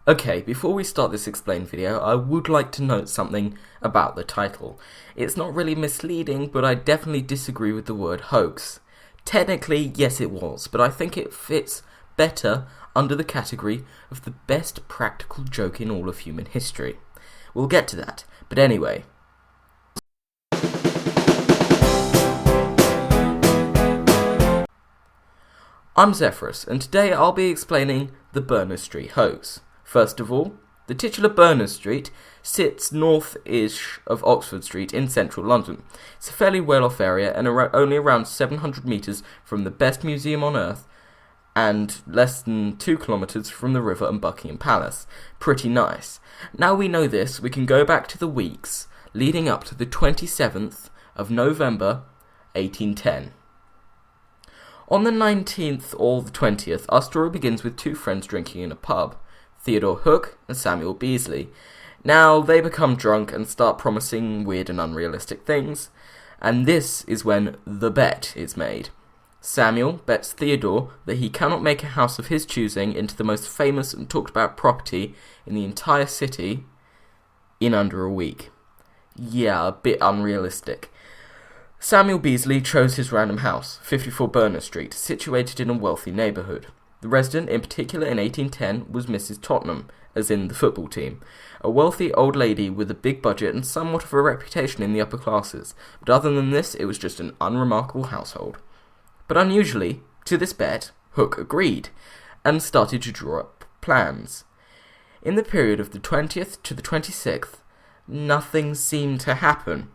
Okay, before we start this explain video, I would like to note something about the title. It's not really misleading, but I definitely disagree with the word hoax. Technically, yes it was, but I think it fits better under the category of the best practical joke in all of human history. We'll get to that, but anyway. I'm Zepherus, and today I'll be explaining the Berners Street hoax. First of all, the titular Berners Street sits north-ish of Oxford Street in central London. It's a fairly well-off area and only around 700 metres from the best museum on earth and less than 2 kilometres from the river and Buckingham Palace. Pretty nice. Now we know this, we can go back to the weeks leading up to the 27th of November 1810. On the 19th or the 20th, our story begins with two friends drinking in a pub, Theodore Hook and Samuel Beasley. Now, they become drunk and start promising weird and unrealistic things, and this is when the bet is made. Samuel bets Theodore that he cannot make a house of his choosing into the most famous and talked about property in the entire city in under a week. Yeah, a bit unrealistic. Samuel Beasley chose his random house, 54 Berners Street, situated in a wealthy neighbourhood. The resident, in particular in 1810, was Mrs. Tottenham, as in the football team, a wealthy old lady with a big budget and somewhat of a reputation in the upper classes, but other than this, it was just an unremarkable household. But unusually, to this bet, Hook agreed, and started to draw up plans. In the period of the 20th to the 26th, nothing seemed to happen.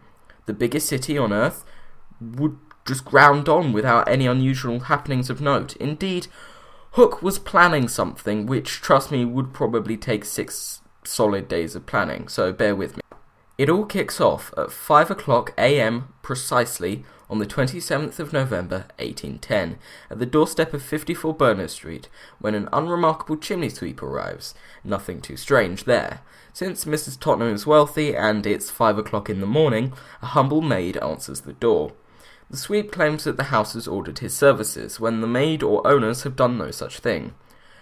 The biggest city on earth would just ground on without any unusual happenings of note. Indeed, Hook was planning something which, trust me, would probably take 6 solid days of planning, so bear with me. It all kicks off at 5 o'clock AM precisely on the 27th of November 1810 at the doorstep of 54 Berners Street when an unremarkable chimney sweep arrives. Nothing too strange there. Since Mrs. Tottenham is wealthy and it's 5 o'clock in the morning, a humble maid answers the door. The sweep claims that the house has ordered his services, when the maid or owners have done no such thing,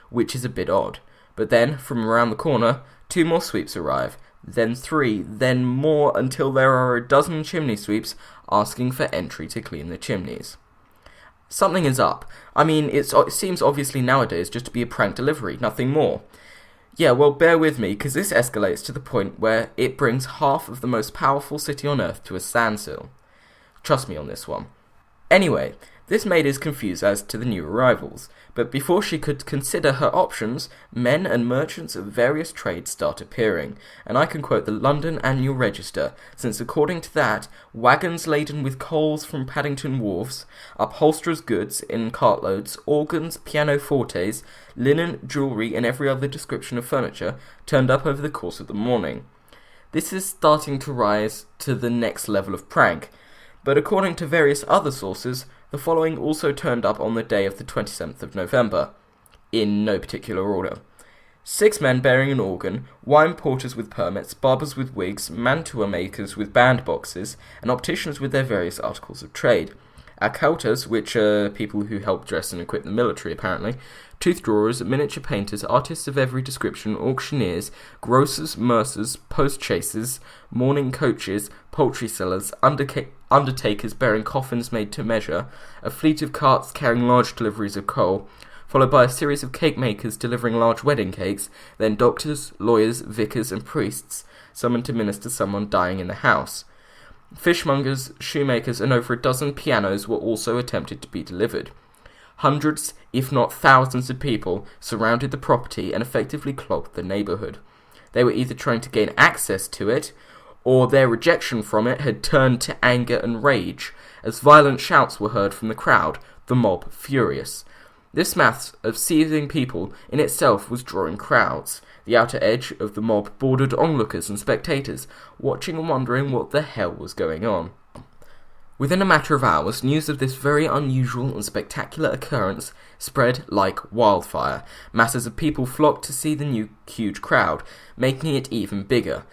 which is a bit odd. But then, from around the corner, 2 more sweeps arrive, then 3, then more until there are a dozen chimney sweeps asking for entry to clean the chimneys. Something is up. I mean, it seems obviously nowadays just to be a prank delivery, nothing more. Yeah, well, bear with me, because this escalates to the point where it brings half of the most powerful city on earth to a standstill. Trust me on this one. Anyway, this maid is confused as to the new arrivals, but before she could consider her options, men and merchants of various trades start appearing, and I can quote the London Annual Register, since according to that, wagons laden with coals from Paddington wharves, upholsterers' goods in cartloads, organs, pianofortes, linen, jewellery, and every other description of furniture turned up over the course of the morning. This is starting to rise to the next level of prank, but according to various other sources, the following also turned up on the day of the 27th of November, in no particular order. 6 men bearing an organ, wine porters with permits, barbers with wigs, mantua makers with bandboxes, and opticians with their various articles of trade. Accouters, which are people who help dress and equip the military apparently, tooth drawers, miniature painters, artists of every description, auctioneers, grocers, mercers, post-chasers, mourning coaches, poultry sellers, undertakers bearing coffins made to measure, a fleet of carts carrying large deliveries of coal, followed by a series of cake makers delivering large wedding cakes, then doctors, lawyers, vicars, and priests summoned to minister someone dying in the house. Fishmongers, shoemakers, and over a dozen pianos were also attempted to be delivered. Hundreds, if not thousands of people surrounded the property and effectively clogged the neighbourhood. They were either trying to gain access to it, or their rejection from it had turned to anger and rage, as violent shouts were heard from the crowd, the mob furious. This mass of seething people in itself was drawing crowds. The outer edge of the mob bordered onlookers and spectators, watching and wondering what the hell was going on. Within a matter of hours, news of this very unusual and spectacular occurrence spread like wildfire. Masses of people flocked to see the new huge crowd, making it even bigger.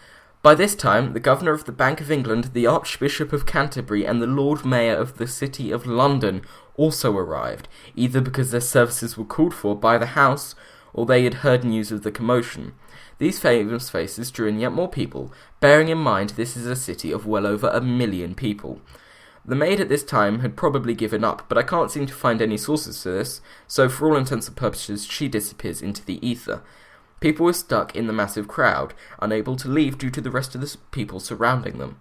By this time, the Governor of the Bank of England, the Archbishop of Canterbury, and the Lord Mayor of the City of London also arrived, either because their services were called for by the House, or they had heard news of the commotion. These famous faces drew in yet more people, bearing in mind this is a city of well over 1 million people. The maid at this time had probably given up, but I can't seem to find any sources for this, so for all intents and purposes she disappears into the ether. People were stuck in the massive crowd, unable to leave due to the rest of the people surrounding them.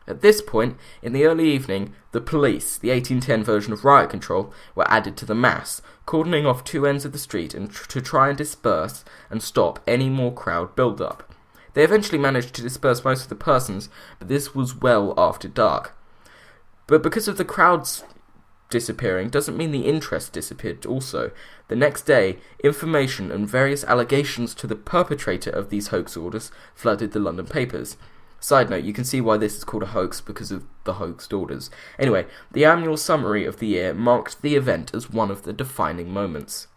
At this point, in the early evening, the police, the 1810 version of riot control, were added to the mass, cordoning off two ends of the street to try and disperse and stop any more crowd build-up. They eventually managed to disperse most of the persons, but this was well after dark. But because of the crowds disappearing doesn't mean the interest disappeared also. The next day, information and various allegations to the perpetrator of these hoax orders flooded the London papers. Side note, you can see why this is called a hoax because of the hoaxed orders. Anyway, the annual summary of the year marked the event as one of the defining moments.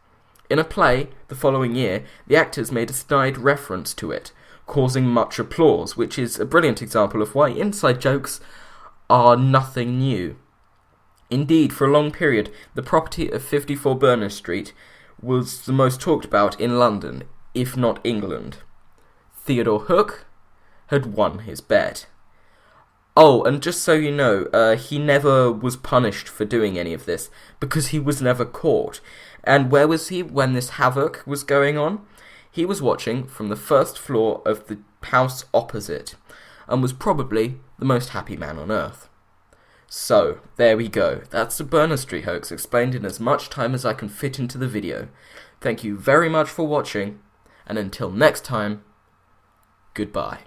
In a play, the following year, the actors made a snide reference to it, causing much applause, which is a brilliant example of why inside jokes are nothing new. Indeed, for a long period, the property of 54 Berners Street was the most talked about in London, if not England. Theodore Hook had won his bet. Oh, and just so you know, he never was punished for doing any of this, because he was never caught. And where was he when this havoc was going on? He was watching from the first floor of the house opposite, and was probably the most happy man on earth. So, there we go. That's the Berners Street hoax explained in as much time as I can fit into the video. Thank you very much for watching, and until next time, goodbye.